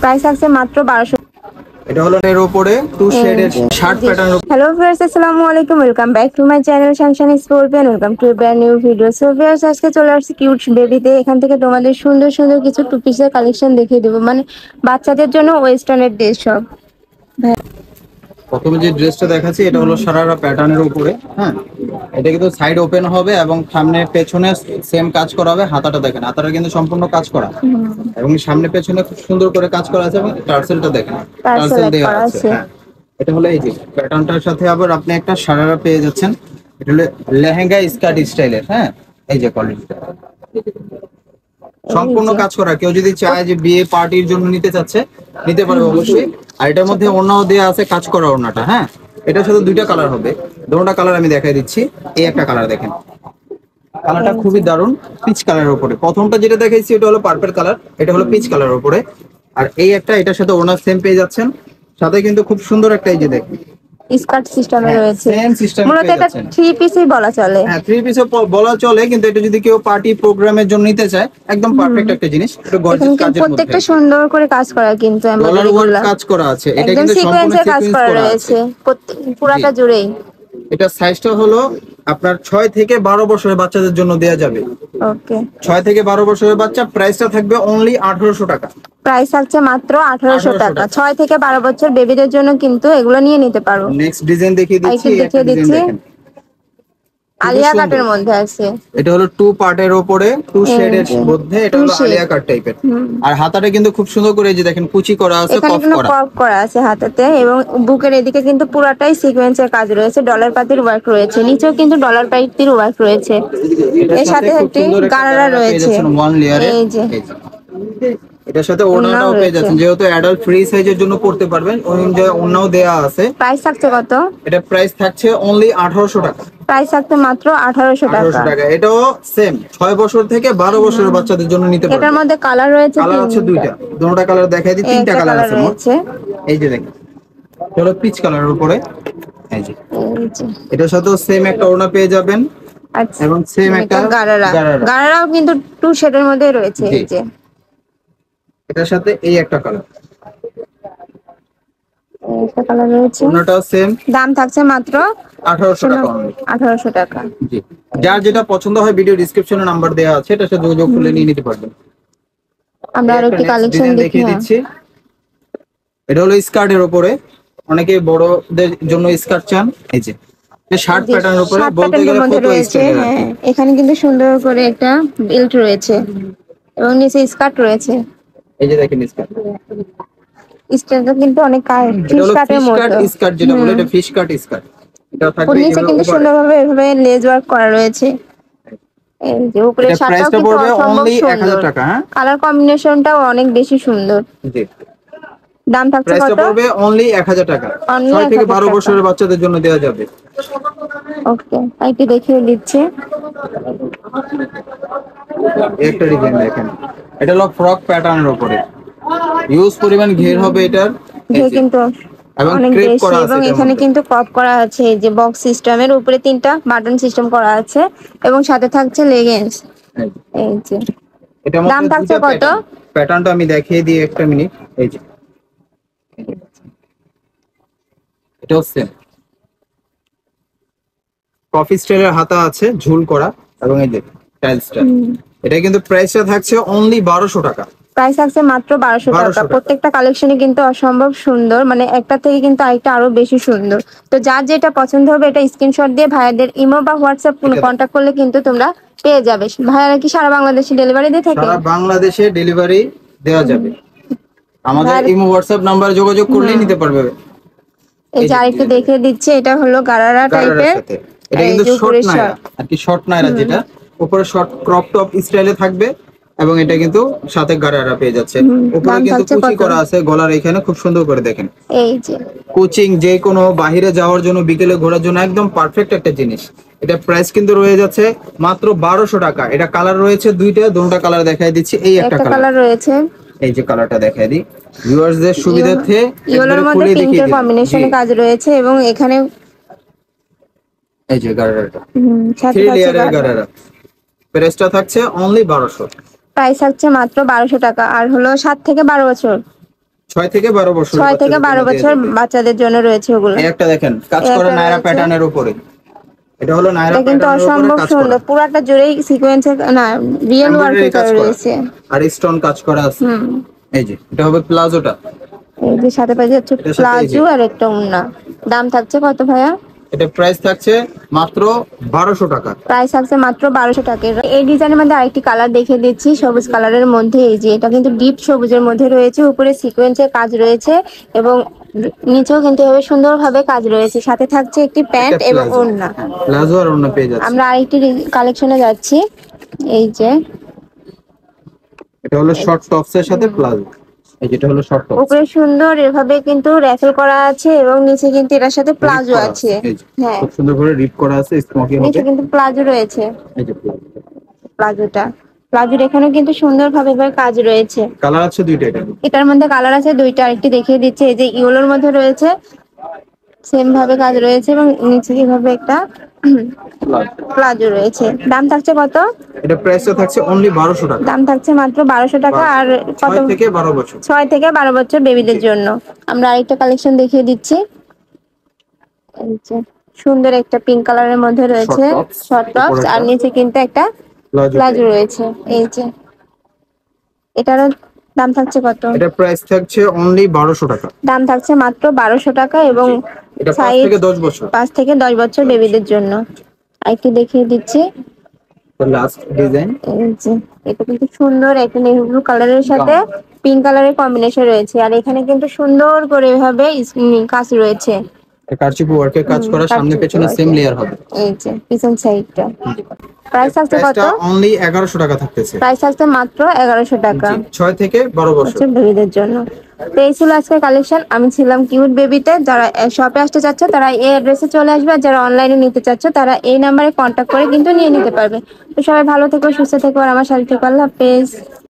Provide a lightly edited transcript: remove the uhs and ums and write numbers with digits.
Price আছে মাত্র 1200। এটা হলো এর উপরে টু শেডের শার্ট প্যাটার্ন। হ্যালো ভিউয়ার্স, আসসালামু আলাইকুম, welcome back to my channel Sunshine scorpion. Welcome to brand new video. So viewers, আজকে চলে আসছি কিউট বেবিতে। এখান থেকে তোমাদের সুন্দর সুন্দর কিছু টু পিসের কালেকশন দেখিয়ে দেবো, মানে বাচ্চাদের জন্য ওয়েস্টার্নের ড্রেস সব। প্রথমে যে ড্রেসটা দেখাচ্ছি এটা হলো সারারা প্যাটার্নের উপরে। হ্যাঁ, এটা কিন্তু সাইড ওপেন হবে এবং সামনে পেছনে সেম কাজ করা হবে। হাতাটা দেখেন, হাতাটা কিন্তু সম্পূর্ণ কাজ করা এবং সামনে পেছনে খুব সুন্দর করে কাজ করা আছে এবং টার্সেলটা দেখেন, টার্সেল দেওয়া আছে। হ্যাঁ, এটা হলো এই যে প্যাটার্নটার সাথে আবার আপনি একটা সারারা পেয়ে যাচ্ছেন। এটা হলো লেহেঙ্গা স্কার্ট স্টাইলের। হ্যাঁ, এই যে কোয়ালিটিটা সম্পূর্ণ কাজ করা। কেউ যদি চায় যে বিয়ে পার্টির জন্য নিতে চাচ্ছে, নিতে পারবে অবশ্যই। আর এটার মধ্যে ওড়নাও দেওয়া আছে, কাজ করা ওড়নাটা। হ্যাঁ, এটার সাথে দুইটা কালার হবে, দুটোটা কালার আমি দেখাই দিচ্ছি। এই একটা কালার দেখেন, কালারটা খুবই দারুণ, পিচ কালারের উপরে। প্রথমটা যেটা দেখাইছি এটা হলো পার্পল কালার, এটা হলো পিচ কালারের উপরে। আর এই একটা, এটার সাথে ওড়না সেম পেয়ে যাচ্ছেন, সাথে কিন্তু খুব সুন্দর একটা এই যে দেখুন স্কার্ট সিস্টেমে রয়েছে। সেম সিস্টেম মূলত এটা থ্রি পিসই বলা চলে। হ্যাঁ, থ্রি পিসও বলা চলে, কিন্তু এটা যদি কেউ পার্টি প্রোগ্রামের জন্য নিতে চায় একদম পারফেক্ট একটা জিনিস। এটা গর্জিয়াস কাজের মধ্যে প্রত্যেকটা সুন্দর করে কাজ করা, কিন্তু ডলার ওয়ার্ক কাজ করা আছে। এটা কিন্তু সম্পূর্ণ কাজ করা রয়েছে পুরাটা জুড়েই। এটা সাইজটা হলো আপনার 6 থেকে 12 বছরের বাচ্চাদের জন্য দেয়া যাবে। ওকে, 6 থেকে 12 বছরের বাচ্চা। প্রাইসটা থাকবে অনলি 1800 টাকা। প্রাইস থাকছে মাত্র 1800 টাকা। 6 থেকে 12 বছর বেবিদের জন্য কিন্তু এগুলো নিয়ে নিতে পারো। নেক্সট ডিজাইন দেখিয়ে দিচ্ছি। দেখিয়ে দিচ্ছি, আলিয়া কাটের মধ্যে আছে। এটা হলো টু পার্টের উপরে, টু শেডের মধ্যে। এটা হলো আলিয়া কাট টাইপের। আর হাতাটা কিন্তু খুব সুন্দর করে, এই যে দেখেন কুচি করা আছে, কফ করা আছে হাতাতে, এবং বুকের এদিকে কিন্তু পুরাটাই সিকোয়েন্সের কাজ রয়েছে, ডলার পাতির ওয়ার্ক রয়েছে, নিচেও কিন্তু ডলার পাতির ওয়ার্ক রয়েছে। এর সাথে একটি গারারা রয়েছে, এই যে এটার সাথে ওড়নাটাও পেয়ে যাচ্ছেন। যেহেতু অ্যাডাল্ট ফ্রি সাইজের জন্য পড়তে পারবেন, ওই অনুযায়ী ওড়নাও দেয়া আছে। প্রাইস থাকছে কত? এটা প্রাইস থাকছে অনলি 1800 টাকা। প্রাইস থাকছে মাত্র 1800 টাকা। এটাও সেম 6 বছর থেকে 12 বছরের বাচ্চাদের জন্য নিতে পারবেন। এটার মধ্যে কালার রয়েছে, কালার আছে দুইটা, দুটোটা কালার দেখাই দিই। তিনটা কালার আছে মোট। এই যে দেখেন, এটা পিচ কালারের উপরে। এই যে এটার সাথেও সেম একটা ওড়না পেয়ে যাবেন। আচ্ছা, এবং সেম একটা গারারাও কিন্তু টু শেডের মধ্যে রয়েছে। এই যে এটার সাথে এই একটা কালার, একটা কালার রয়েছে, ওড়নাটাও সেম। দাম থাকছে মাত্র 1800 টাকা। 1800 টাকা। জি, যার যেটা পছন্দ হয় ভিডিও ডেসক্রিপশনে নাম্বার দেওয়া আছে, এটার সাথে যোগাযোগ করলে নিয়ে নিতে পারবেন। আমরা আরো একটি কালেকশন দেখিয়ে দিচ্ছি। এটা হলো স্কার্টের উপরে, অনেকে বড়দের জন্য স্কার্ট চান। এই যে শার্ট প্যাটার্নের উপরে, বলতে গেলে কত স্টাইল। হ্যাঁ, এখানে কিন্তু সুন্দর করে একটা বেল্ট রয়েছে এবং নিচে স্কার্ট রয়েছে। এই যে দেখেন স্কার্ট, স্টাইলটা কিন্তু অনেক ফিশ কাটের মতো। স্কার্ট যেটা বলে, এটা ফিশ কাট স্কার্ট। এটা থাকবে নিচে কিন্তু সুন্দরভাবে এভাবে লেজ ওয়ার্ক করা রয়েছে। এই যে উপরে শার্টটাও কিন্তু অনলি 1000 টাকা। হ্যাঁ, কালার কম্বিনেশনটাও অনেক বেশি সুন্দর। জি, দাম থাকছে কত? পড়বে অনলি 1000 টাকা। 6 থেকে 12 বছরের বাচ্চাদের জন্য দেওয়া যাবে। ওকে, আইটি দেখিয়ে দিচ্ছি। একটা ডিজাইন দেখেন, এটা হলো ফ্রক প্যাটার্নের উপরে, ইউজ পরিমাণ ঘের হবে এটার। কিন্তু অনেক বেশি, এবং এখানে কিন্তু কপ করা আছে। এই যে বক্স সিস্টেমের উপরে 3টা বাটন সিস্টেম করা আছে এবং সাথে থাকছে লেগিংস। এই যে দাম থাকছে কত? প্যাটার্নটা আমি দেখিয়ে দিই, একটা মিনিট। এই যে এটাও সেম কফি স্টাইলের হাতা আছে, ঝুল করা, এবং এই যে টাইল স্টাইল। এটা কিন্তু প্রাইসটা থাকছে অনলি 1200 টাকা। প্রাইস থাকছে মাত্র 1200 টাকা। প্রত্যেকটা কালেকশনই কিন্তু অসম্ভব সুন্দর, মানে একটা থেকে কিন্তু আরেকটা আরো বেশি সুন্দর। তো যার যেটা পছন্দ হবে এটা স্ক্রিনশট দিয়ে ভাইয়াদের ইমো বা হোয়াটসঅ্যাপ কন্ট্যাক্ট করলে কিন্তু তোমরা পেয়ে যাবে। ভাইয়ারা কি সারা বাংলাদেশে ডেলিভারি দিয়ে থাকে? সারা বাংলাদেশে ডেলিভারি দেওয়া যাবে। আমাদের ইমো হোয়াটসঅ্যাপ নাম্বারে যোগাযোগ করলেই নিতে পারবে। এই যে আরেকটু দেখে দিচ্ছে, এটা হলো গারারা টাইপের। এটা কিন্তু শর্ট নাইরা, আর কি শর্ট নাইরা, যেটা উপরে শর্ট ক্রপ টপ স্টাইলে থাকবে এবং এটা কিন্তু সাথে গারারা পেয়ে যাচ্ছে। উপরে কিন্তু কুচি করা আছে গলার এখানে, খুব সুন্দর করে দেখেন। এই যে কোচিং, যে কোনো বাহিরে যাওয়ার জন্য, বিকেলে ঘোরার জন্য একদম পারফেক্ট একটা জিনিস। এটা প্রাইস কিন্তু রয়ে যাচ্ছে মাত্র 1200 টাকা। এটা কালার রয়েছে দুইটা, দুটোটা কালার দেখাই দিচ্ছি। এই একটা কালার রয়েছে, এই যে কালারটা দেখাই দিই ভিউয়ার্সদের সুবিধার্থে। ইয়েলোর মধ্যে পিঙ্কের কম্বিনেশনে কাজ রয়েছে এবং এখানে এই যে গারারাটা, থ্রি লেয়ারের গারারা। প্রাইসটা থাকছে অনলি 1200। প্রাইস থাকছে মাত্র 1200 টাকা। আর হলো 7 থেকে 12 বছর, 6 থেকে 12 বছর 6 থেকে 12 বছর বাচ্চাদের জন্য রয়েছে ওগুলো। এই একটা দেখেন কাজ এই করা একটা নায়রা রয়েছে। প্যাটার্নের উপরে, এটা হলো নায়রা এটা কিন্তু প্যাটার্নের উপরে অসম্ভব কাজ করা, সুন্দর, পুরাটা জুড়েই সিকোয়েন্সের না রিয়েল এমব্রয়ডারি ওয়ার্কের কাজ করা করা রয়েছে। আর স্টোন কাজ করা আছে। হুম। এই যে এটা হবে প্লাজোটা, এই যে সাথে পাশে হচ্ছে এটার সাথে এই যে প্লাজো আর একটা ওড়না। দাম থাকছে কত ভাইয়া? এটা প্রাইস থাকছে মাত্র 1200 টাকা। প্রাইস থাকছে মাত্র 1200 টাকা। এই ডিজাইনের মধ্যে আরেকটি কালার দেখে দিচ্ছি, সবুজ কালারের মধ্যে। এই যে এটা কিন্তু ডিপ সবুজের মধ্যে রয়েছে, উপরে সিকোয়েন্সের কাজ রয়েছে এবং নিচেও কিন্তু এভাবে সুন্দরভাবে কাজ রয়েছে। সাথে থাকছে একটি প্যান্ট এটা এবং প্লাজো, ওড়না। প্লাজো আর ওড়না পেয়ে যাচ্ছে। আমরা আরেকটি কালেকশনে যাচ্ছি। এই যে এটা হলো শর্ট টপস এর সাথে প্লাজো, এই যেটা হলো শর্ট টপস উপরে সুন্দর এভাবে কিন্তু র্যাফেল করা আছে এবং নিচে কিন্তু এটার সাথে প্লাজো আছে। হ্যাঁ, খুব সুন্দর করে রিপ করা আছে স্মোকি হবে। নিচে কিন্তু প্লাজো রয়েছে। এই যে প্লাজো, প্লাজোটা প্লাজোর এখানেও কিন্তু সুন্দরভাবে এবার কাজ রয়েছে। কালার আছে দুইটা এটা। এটার মধ্যে কালার আছে দুইটা, আরেকটি দেখিয়ে দিচ্ছে। এই যে ইয়েলোর মধ্যে রয়েছে, সেম ভাবে কাজ রয়েছে এবং নিচে কিভাবে একটা প্লাজো রয়েছে। দাম থাকছে কত? এটা প্রাইসটা থাকছে অনলি 1200 টাকা। দাম থাকছে মাত্র 1200 টাকা। আর কত? 6 থেকে 12 বছর। 6 থেকে 12 বছর বেবিদের জন্য। আমরা আরেকটা কালেকশন দেখিয়ে দিচ্ছি। এই যে সুন্দর একটা পিঙ্ক কালারের মধ্যে রয়েছে শর্ট টপস, আর নিচে কিন্তু একটা প্লাজো রয়েছে। এই যে এটারও দাম থাকছে কত? এটা প্রাইস থাকছে অনলি 1200 টাকা। দাম থাকছে মাত্র 1200 টাকা এবং এটা 5 সাইজ থেকে 10 বছর। 5 থেকে 10 বছর বেবিদের জন্য। আরেকটি দেখিয়ে দিচ্ছি। লাস্ট ডিজাইন, এই যে এটা কিন্তু সুন্দর একটা নেভি ব্লু কালারের সাথে পিঙ্ক কালারের কম্বিনেশন রয়েছে, আর এখানে কিন্তু সুন্দর করে এভাবে কাজ রয়েছে। কারচুপি ওয়ার্কের কাজ করা, সামনে পেছনে সেম লেয়ার হবে। এই যে পিছন সাইডটা। প্রাইস থাকছে কত? প্রাইসটা অনলি 1100 টাকা থাকতেছে। প্রাইস থাকছে মাত্র 1100 টাকা 6 থেকে 12 বছর বেবিদের জন্য। তো এই ছিল আজকের কালেকশন। আমি ছিলাম কিউট বেবিতে। যারা শপে আসতে চাচ্ছ তারা এই অ্যাড্রেসে চলে আসবে, আর যারা অনলাইনে নিতে চাচ্ছ তারা এই নাম্বারে কন্ট্যাক্ট করে কিন্তু নিয়ে নিতে পারবে। তো সবাই ভালো থেকো, সুস্থ থেকো, আর আমার সাথে থেকো। আল্লাহ হাফেজ।